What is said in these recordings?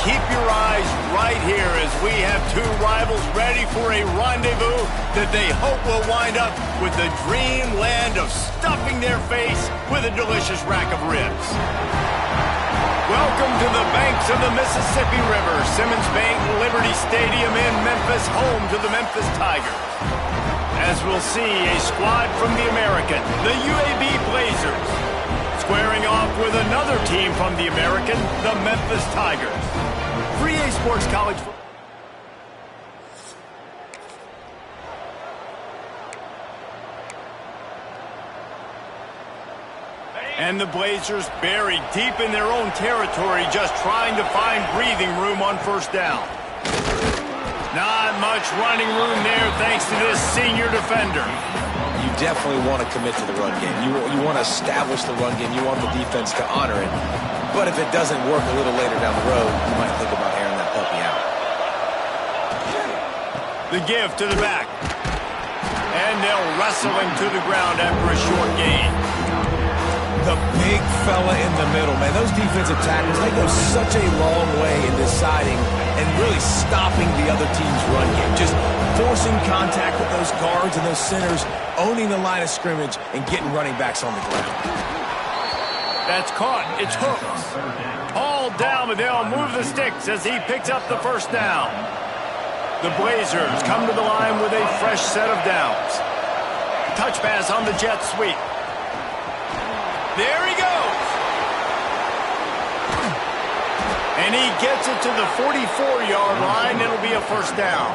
keep your eyes right here as we have two rivals ready for a rendezvous that they hope will wind up with the dreamland of stuffing their face with a delicious rack of ribs. Welcome to the banks of the Mississippi River, Simmons Bank Liberty Stadium in Memphis, home to the Memphis Tigers. As we'll see, a squad from the American, the UAB Blazers, squaring off with another team from the American, the Memphis Tigers. 3A Sports College football. And the Blazers buried deep in their own territory, just trying to find breathing room on first down. Not much running room there thanks to this senior defender. You definitely want to commit to the run game. You want to establish the run game. You want the defense to honor it. But if it doesn't work a little later down the road, you might think about airing that puppy out. The give to the back. And they'll wrestle him to the ground after a short gain. The big fella in the middle, man. Those defensive tackles, they go such a long way in deciding and really stopping the other team's run game. Just forcing contact with those guards and those centers, owning the line of scrimmage, and getting running backs on the ground. That's caught. It's hooked. All down, but they'll move the sticks as he picks up the first down. The Blazers come to the line with a fresh set of downs. Touch pass on the jet sweep. There he goes. And he gets it to the 44-yard line. It'll be a first down.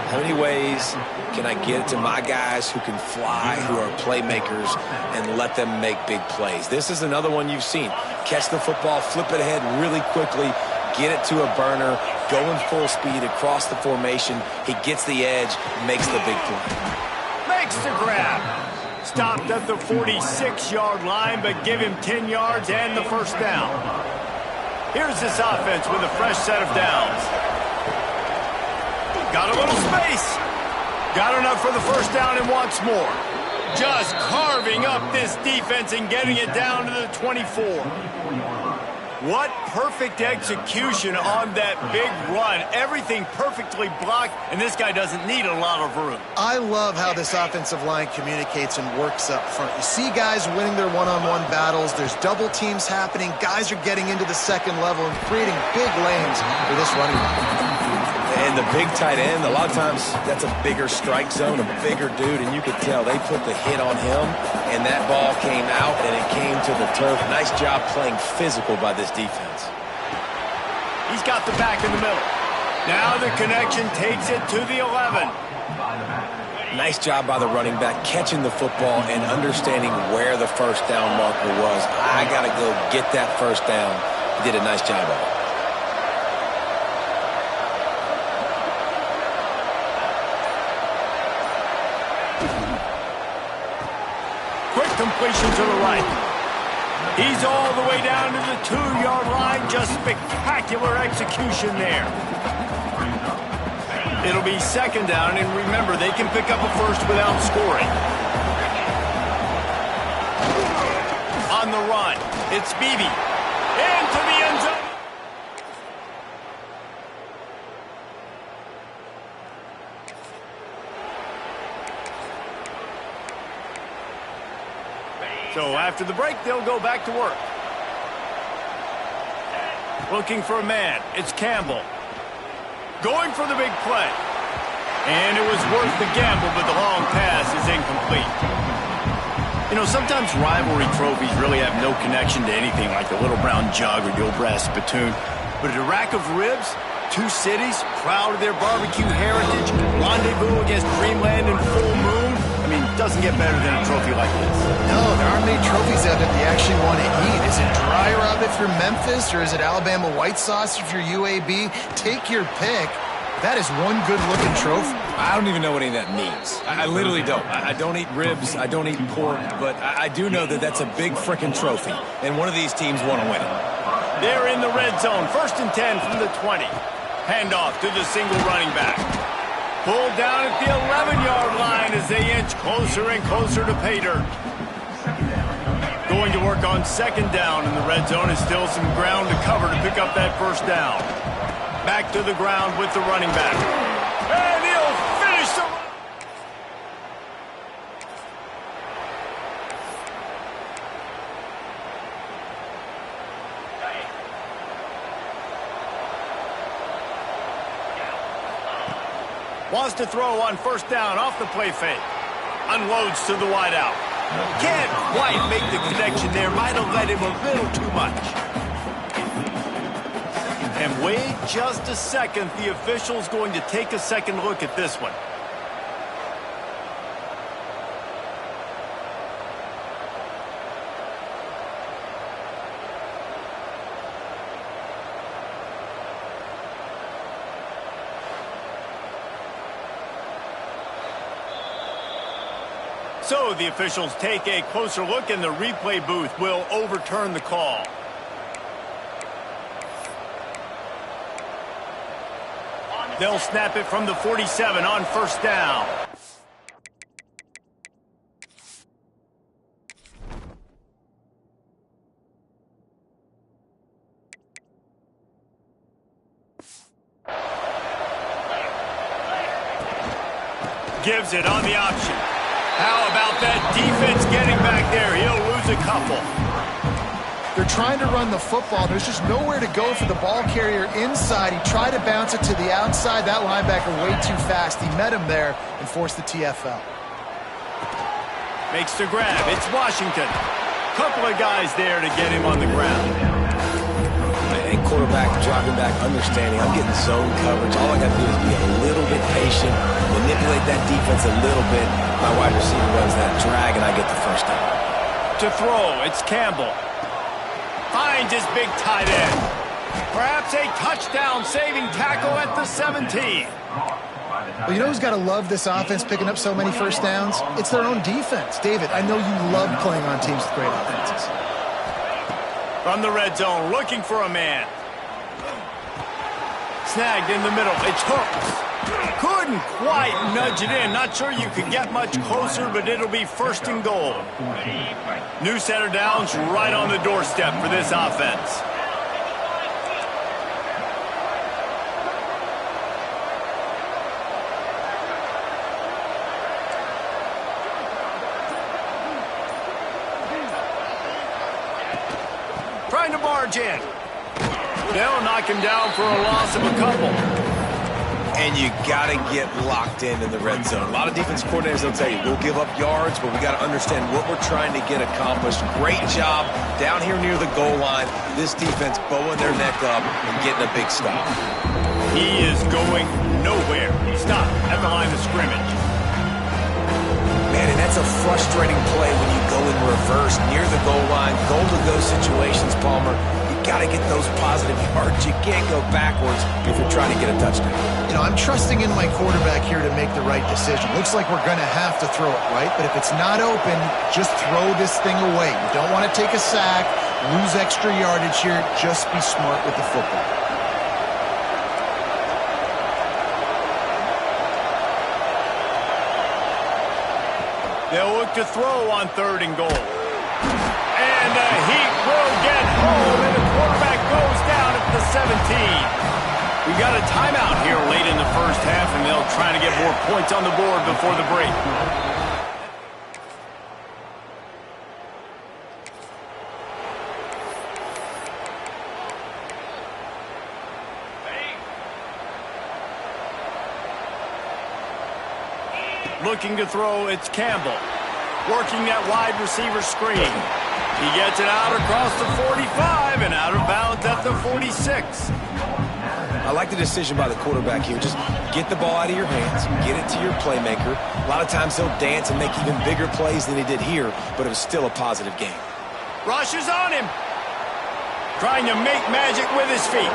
How many ways can I get it to my guys who can fly, who are playmakers, and let them make big plays? This is another one you've seen. Catch the football, flip it ahead really quickly, get it to a burner, going full speed across the formation. He gets the edge, makes the big play. Makes the grab. Stopped at the 46-yard line, but give him 10 yards and the first down. Here's this offense with a fresh set of downs. Got a little space. Got enough for the first down and wants more. Just carving up this defense and getting it down to the 24. What perfect execution on that big run. Everything perfectly blocked, and this guy doesn't need a lot of room. I love how this offensive line communicates and works up front. You see guys winning their one-on-one battles. There's double teams happening. Guys are getting into the second level and creating big lanes for this running back. And the big tight end, a lot of times that's a bigger strike zone, a bigger dude, and you could tell they put the hit on him, and that ball came out, and it came to the turf. Nice job playing physical by this defense. He's got the back in the middle. Now the connection takes it to the 11. Nice job by the running back, catching the football and understanding where the first down marker was. I got to go get that first down. He did a nice job of it. Completion to the right. He's all the way down to the 2-yard line. Just spectacular execution there. It'll be second down, and remember, they can pick up a first without scoring. On the run, it's Beebe. Into the end zone. So after the break, they'll go back to work. Looking for a man. It's Campbell. Going for the big play. And it was worth the gamble, but the long pass is incomplete. You know, sometimes rivalry trophies really have no connection to anything like the little brown jug or the old brass spittoon. But a rack of ribs, two cities, proud of their barbecue heritage, rendezvous against dreamland and full moon. I mean, it doesn't get better than a trophy like this. No, there aren't many trophies out that you actually want to eat. Is it dry rub if you're Memphis, or is it Alabama white sauce if you're UAB? Take your pick. That is one good-looking trophy. I don't even know what any of that means. I literally don't. I don't eat ribs. I don't eat pork. But I do know that that's a big frickin' trophy, and one of these teams want to win it. They're in the red zone. 1st and 10 from the 20. Handoff to the single running back. Pulled down at the 11-yard line as they inch closer and closer to pay dirt. Going to work on second down in the red zone. Is still some ground to cover to pick up that first down. Back to the ground with the running back. And he'll finish the... Wants to throw on first down off the play fake. Unloads to the wideout. Can't quite make the connection there. Might have led him a little too much. And wait just a second. The official's going to take a second look at this one. So the officials take a closer look, and the replay booth will overturn the call. They'll snap it from the 47 on first down. Gives it on the option. How about that defense getting back there? He'll lose a couple. They're trying to run the football. There's just nowhere to go for the ball carrier inside. He tried to bounce it to the outside. That linebacker way too fast. He met him there and forced the TFL. Makes the grab. It's Washington. Couple of guys there to get him on the ground. And quarterback dropping back, understanding I'm getting zone coverage. All I got to do is be a little bit patient, manipulate that defense a little bit. My wide receiver runs that drag, and I get the first down. To throw, it's Campbell. Finds his big tight end. Perhaps a touchdown-saving tackle at the 17. Well, you know who's got to love this offense picking up so many first downs? It's their own defense. David, I know you love playing on teams with great offenses. From the red zone, looking for a man. Snagged in the middle. It's Hooks. Couldn't quite nudge it in. Not sure you could get much closer, but it'll be first and goal. New center downs right on the doorstep for this offense. Trying to barge in. They'll knock him down for a loss of a couple. And you got to get locked in the red zone. A lot of defense coordinators will tell you, we'll give up yards, but we got to understand what we're trying to get accomplished. Great job down here near the goal line. This defense bowing their neck up and getting a big stop. He is going nowhere. Stop at the line of scrimmage. Man, and that's a frustrating play when you go in reverse near the goal line. Goal-to-go situations, Palmer. Got to get those positive yards. You can't go backwards if you're trying to get a touchdown. You know, I'm trusting in my quarterback here to make the right decision. Looks like we're going to have to throw it, right? But if it's not open, just throw this thing away. You don't want to take a sack, lose extra yardage here. Just be smart with the football. They'll look to throw on third and goal. And the heat will get home, and the quarterback goes down at the 17. We got a timeout here late in the first half, and they'll try to get more points on the board before the break. Looking to throw, it's Campbell. Working that wide receiver screen. He gets it out across the 45 and out of bounds at the 46. I like the decision by the quarterback here. Just get the ball out of your hands, get it to your playmaker. A lot of times he'll dance and make even bigger plays than he did here, but it was still a positive game. Rush is on him. Trying to make magic with his feet.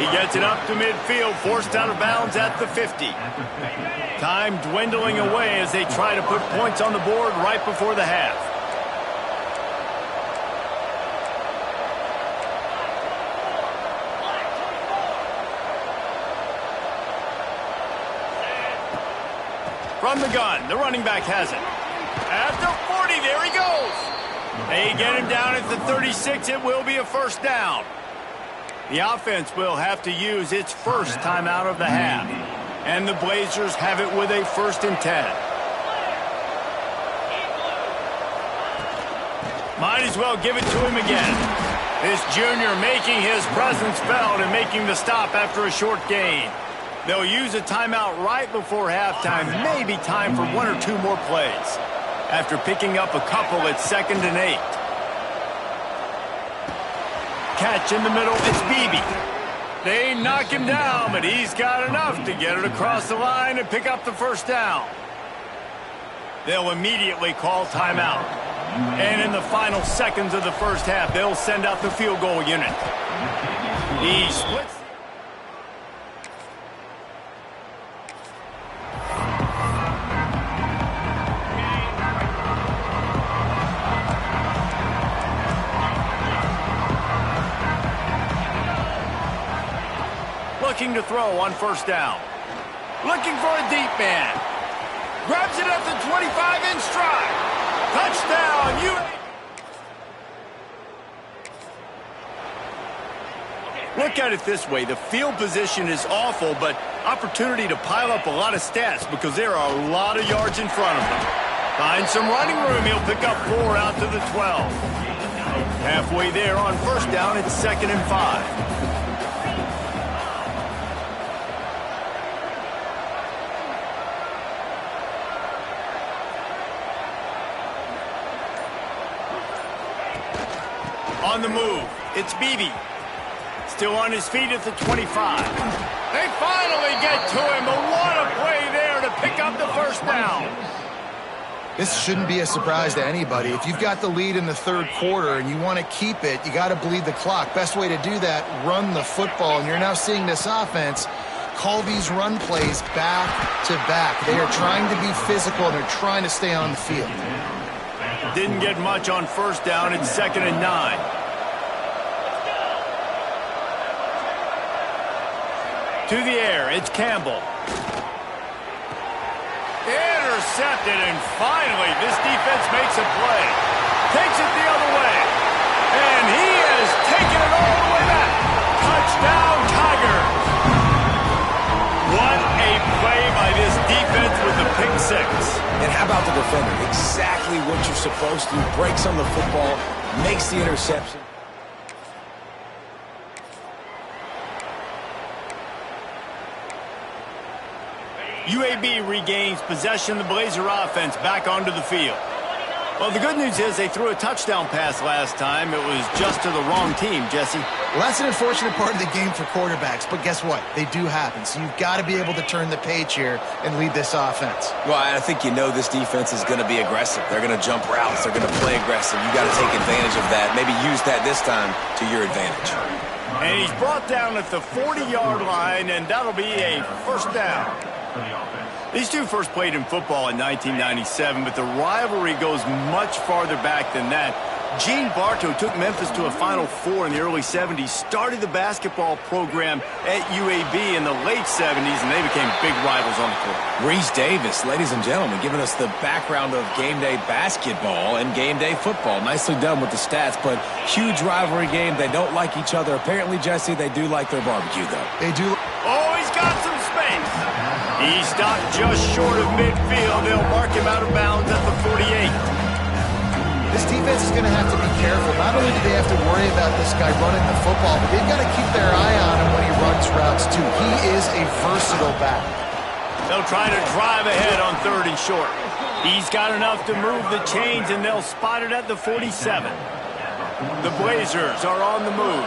He gets it up to midfield, forced out of bounds at the 50. Time dwindling away as they try to put points on the board right before the half. From the gun, the running back has it. At the 40, there he goes. They get him down at the 36. It will be a first down. The offense will have to use its first timeout of the half. And the Blazers have it with a 1st and 10. Might as well give it to him again. This junior making his presence felt and making the stop after a short gain. They'll use a timeout right before halftime, maybe time for 1 or 2 more plays. After picking up a couple at 2nd and 8. Catch in the middle, it's Beebe. They knock him down, but he's got enough to get it across the line and pick up the first down. They'll immediately call timeout. And in the final seconds of the first half, they'll send out the field goal unit. He splits. Looking to throw on first down. Looking for a deep man. Grabs it at the 25 in stride. Touchdown, Look at it this way. The field position is awful, but opportunity to pile up a lot of stats because there are a lot of yards in front of him. Find some running room. He'll pick up 4 out to the 12. Halfway there on first down, it's 2nd and 5. On the move, it's Beebe. Still on his feet at the 25. They finally get to him, but what a play there to pick up the first down. This shouldn't be a surprise to anybody. If you've got the lead in the 3rd quarter and you want to keep it, you got to bleed the clock. Best way to do that, run the football. And you're now seeing this offense call these run plays back to back. They are trying to be physical, and they're trying to stay on the field. Didn't get much on first down. It's 2nd and 9. To the air, it's Campbell. Intercepted, and finally this defense makes a play. Takes it the other way. And he has taken it all the way back. Touchdown, Tigers. What a play by this defense with the pick 6. And how about the defender? Exactly what you're supposed to. Breaks on the football, makes the interception. UAB regains possession of the Blazer offense back onto the field. Well, the good news is they threw a touchdown pass last time. It was just to the wrong team, Jesse. Well, that's an unfortunate part of the game for quarterbacks, but guess what? They do happen, so you've got to be able to turn the page here and lead this offense. Well, I think you know this defense is going to be aggressive. They're going to jump routes. They're going to play aggressive. You got to take advantage of that. Maybe use that this time to your advantage. And he's brought down at the 40-yard line, and that'll be a first down. These two first played in football in 1997, but the rivalry goes much farther back than that. Gene Bartow took Memphis to a Final Four in the early 70s, started the basketball program at UAB in the late 70s, and they became big rivals on the court. Reese Davis, ladies and gentlemen, giving us the background of game day basketball and game day football. Nicely done with the stats, but huge rivalry game. They don't like each other. Apparently, Jesse, they do like their barbecue, though. They do. Oh, he's got some space. He stopped just short of midfield. They'll mark him out of bounds at the 48. This defense is going to have to be careful. Not only do they have to worry about this guy running the football, but they've got to keep their eye on him when he runs routes, too. He is a versatile back. They'll try to drive ahead on 3rd and short. He's got enough to move the chains, and they'll spot it at the 47. The Blazers are on the move.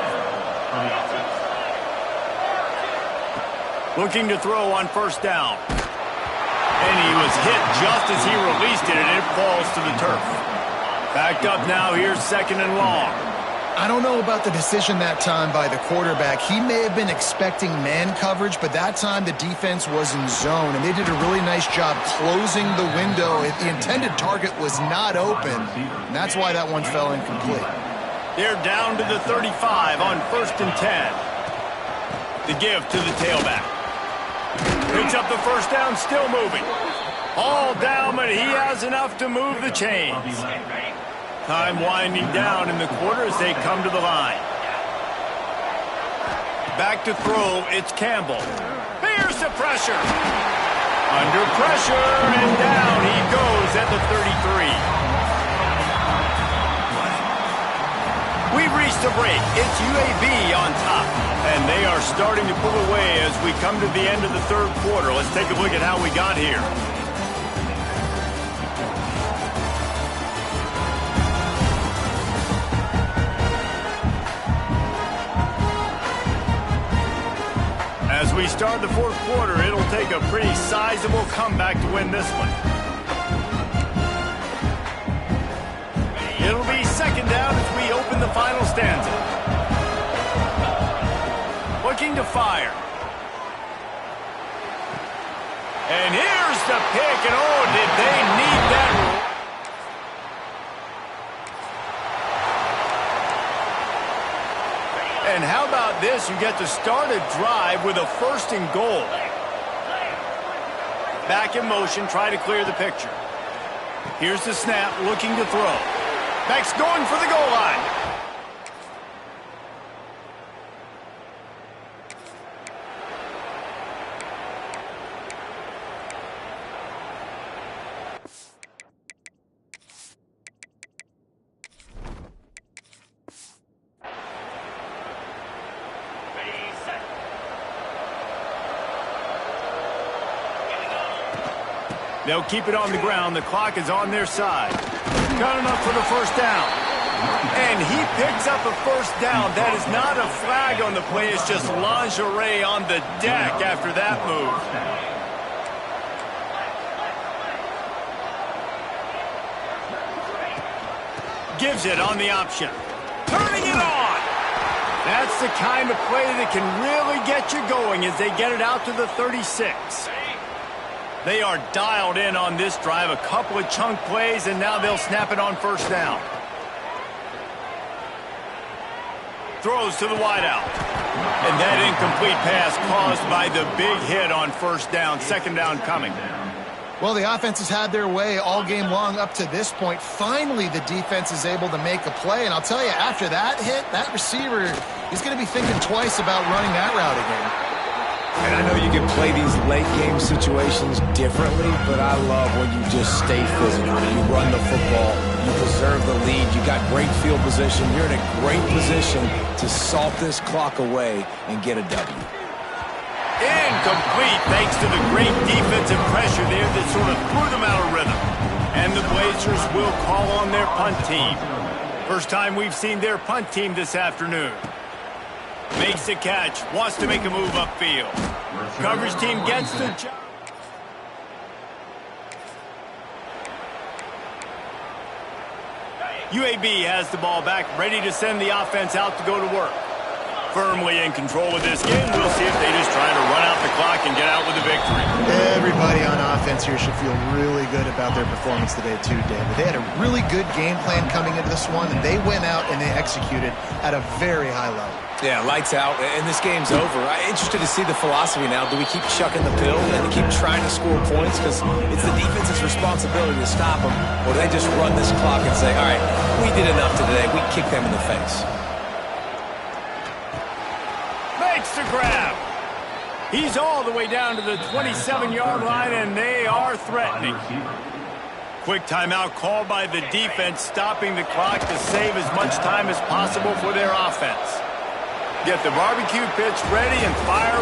Looking to throw on first down. And he was hit just as he released it, and it falls to the turf. Backed up now, here's 2nd and long. I don't know about the decision that time by the quarterback. He may have been expecting man coverage, but that time the defense was in zone, and they did a really nice job closing the window. The intended target was not open, and that's why that one fell incomplete. They're down to the 35 on 1st and 10. The give to the tailback. Picks up the first down, still moving. All down, but he has enough to move the chains. Time winding down in the quarter as they come to the line. Back to throw, it's Campbell. Here's the pressure. Under pressure, and down he goes at the 33. We've reached a break. It's UAB on top, and they are starting to pull away as we come to the end of the third quarter. Let's take a look at how we got here. As we start the fourth quarter, it'll take a pretty sizable comeback to win this one. It'll be second down as we open the final stanza. Looking to fire. And here's the pick, and oh, did they need that. And how about this? You get to start a drive with a first and goal. Back in motion, try to clear the picture. Here's the snap, looking to throw. Back's going for the goal line. They'll keep it on the ground. The clock is on their side. Got enough for the first down. And he picks up a first down. That is not a flag on the play. It's just lingerie on the deck after that move. Gives it on the option. Turning it on. That's the kind of play that can really get you going as they get it out to the 36. They are dialed in on this drive, a couple of chunk plays, and now they'll snap it on first down. Throws to the wideout. And that incomplete pass caused by the big hit on first down, second down coming. Well, the offense has had their way all game long up to this point. Finally, the defense is able to make a play. And I'll tell you, after that hit, that receiver is going to be thinking twice about running that route again. And I know you can play these late-game situations differently, but I love when you just stay physical. You run the football, you preserve the lead, you got great field position. You're in a great position to salt this clock away and get a W. Incomplete thanks to the great defensive pressure there that sort of threw them out of rhythm. And the Blazers will call on their punt team. First time we've seen their punt team this afternoon. Makes the catch, wants to make a move upfield. Coverage team gets the job. UAB has the ball back, ready to send the offense out to go to work. Firmly in control of this game. We'll see if they just try to run out the clock and get out with a victory. Everybody on offense here should feel really good about their performance today too, David. They had a really good game plan coming into this one, and they went out and they executed at a very high level. Yeah, lights out, and this game's over. I'm interested to see the philosophy now. Do we keep chucking the pill and keep trying to score points because it's the defense's responsibility to stop them, or do they just run this clock and say, all right, we did enough today, we kick them in the face? Makes the grab. He's all the way down to the 27-yard line, and they are threatening. Quick timeout called by the defense, stopping the clock to save as much time as possible for their offense. Get the barbecue pits ready and fire up.